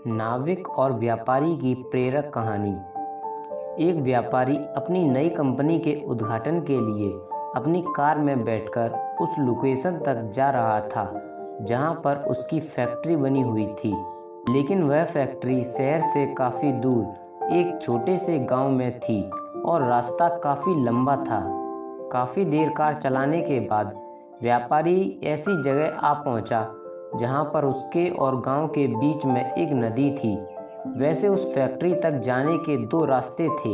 नाविक और व्यापारी की प्रेरक कहानी। एक व्यापारी अपनी नई कंपनी के उद्घाटन के लिए अपनी कार में बैठकर उस लोकेशन तक जा रहा था जहां पर उसकी फैक्ट्री बनी हुई थी। लेकिन वह फैक्ट्री शहर से काफ़ी दूर एक छोटे से गांव में थी और रास्ता काफ़ी लंबा था। काफ़ी देर कार चलाने के बाद व्यापारी ऐसी जगह आ पहुंचा जहां पर उसके और गांव के बीच में एक नदी थी। वैसे उस फैक्ट्री तक जाने के दो रास्ते थे,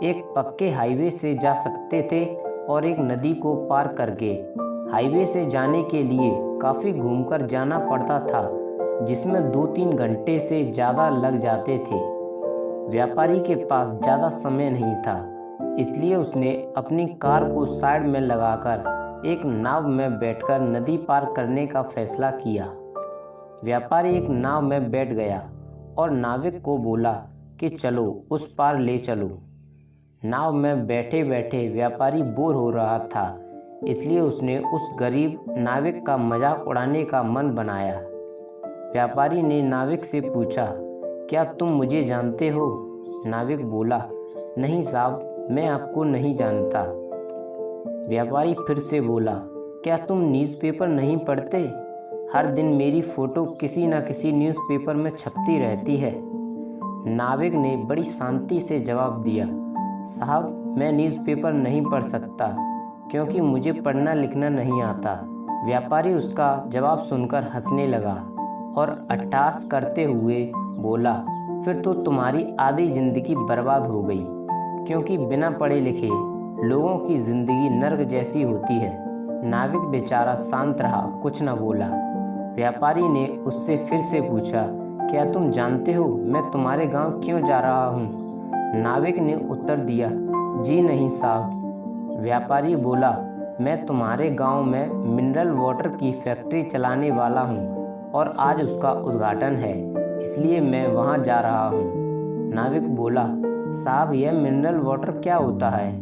एक पक्के हाईवे से जा सकते थे और एक नदी को पार करके। हाईवे से जाने के लिए काफ़ी घूमकर जाना पड़ता था, जिसमें 2-3 घंटे से ज़्यादा लग जाते थे। व्यापारी के पास ज़्यादा समय नहीं था, इसलिए उसने अपनी कार को साइड में लगाकर एक नाव में बैठकर नदी पार करने का फैसला किया। व्यापारी एक नाव में बैठ गया और नाविक को बोला कि चलो उस पार ले चलो। नाव में बैठे बैठे व्यापारी बोर हो रहा था, इसलिए उसने उस गरीब नाविक का मजाक उड़ाने का मन बनाया। व्यापारी ने नाविक से पूछा, क्या तुम मुझे जानते हो? नाविक बोला, नहीं साहब, मैं आपको नहीं जानता। व्यापारी फिर से बोला, क्या तुम न्यूज़पेपर नहीं पढ़ते? हर दिन मेरी फ़ोटो किसी न किसी न्यूज़पेपर में छपती रहती है। नाविक ने बड़ी शांति से जवाब दिया, साहब, मैं न्यूज़पेपर नहीं पढ़ सकता क्योंकि मुझे पढ़ना लिखना नहीं आता। व्यापारी उसका जवाब सुनकर हंसने लगा और अट्टहास करते हुए बोला, फिर तो तुम्हारी आधी ज़िंदगी बर्बाद हो गई, क्योंकि बिना पढ़े लिखे लोगों की ज़िंदगी नर्क जैसी होती है। नाविक बेचारा शांत रहा, कुछ न बोला। व्यापारी ने उससे फिर से पूछा, क्या तुम जानते हो मैं तुम्हारे गांव क्यों जा रहा हूँ? नाविक ने उत्तर दिया, जी नहीं साहब। व्यापारी बोला, मैं तुम्हारे गांव में मिनरल वाटर की फैक्ट्री चलाने वाला हूँ और आज उसका उद्घाटन है, इसलिए मैं वहाँ जा रहा हूँ। नाविक बोला, साहब, यह मिनरल वाटर क्या होता है?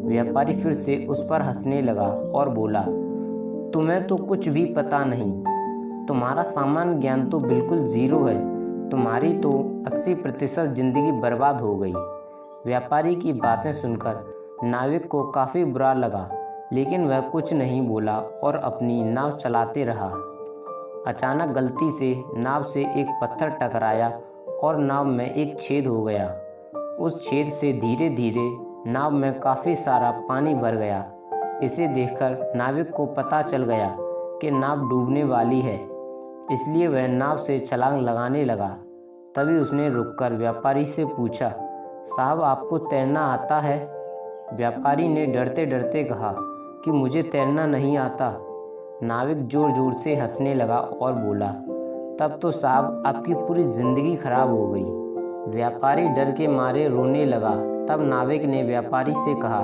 व्यापारी फिर से उस पर हंसने लगा और बोला, तुम्हें तो कुछ भी पता नहीं, तुम्हारा सामान्य ज्ञान तो बिल्कुल ज़ीरो है, तुम्हारी तो 80% ज़िंदगी बर्बाद हो गई। व्यापारी की बातें सुनकर नाविक को काफ़ी बुरा लगा, लेकिन वह कुछ नहीं बोला और अपनी नाव चलाते रहा। अचानक गलती से नाव से एक पत्थर टकराया और नाव में एक छेद हो गया। उस छेद से धीरे धीरे नाव में काफ़ी सारा पानी भर गया। इसे देखकर नाविक को पता चल गया कि नाव डूबने वाली है, इसलिए वह नाव से छलांग लगाने लगा। तभी उसने रुककर व्यापारी से पूछा, साहब, आपको तैरना आता है? व्यापारी ने डरते डरते कहा कि मुझे तैरना नहीं आता। नाविक ज़ोर ज़ोर से हंसने लगा और बोला, तब तो साहब आपकी पूरी ज़िंदगी खराब हो गई। व्यापारी डर के मारे रोने लगा। तब नाविक ने व्यापारी से कहा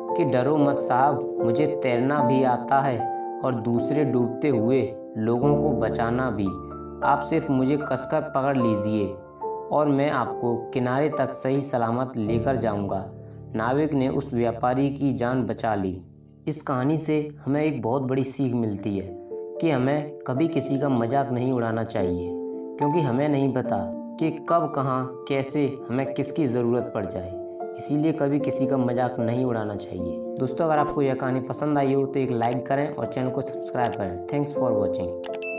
कि डरो मत साहब, मुझे तैरना भी आता है और दूसरे डूबते हुए लोगों को बचाना भी। आप सिर्फ मुझे कसकर पकड़ लीजिए और मैं आपको किनारे तक सही सलामत लेकर जाऊंगा। नाविक ने उस व्यापारी की जान बचा ली। इस कहानी से हमें एक बहुत बड़ी सीख मिलती है कि हमें कभी किसी का मजाक नहीं उड़ाना चाहिए, क्योंकि हमें नहीं पता कि कब कहाँ कैसे हमें किसकी ज़रूरत पड़ जाए। इसीलिए कभी किसी का मजाक नहीं उड़ाना चाहिए। दोस्तों, अगर आपको यह कहानी पसंद आई हो तो एक लाइक करें और चैनल को सब्सक्राइब करें। Thanks for watching.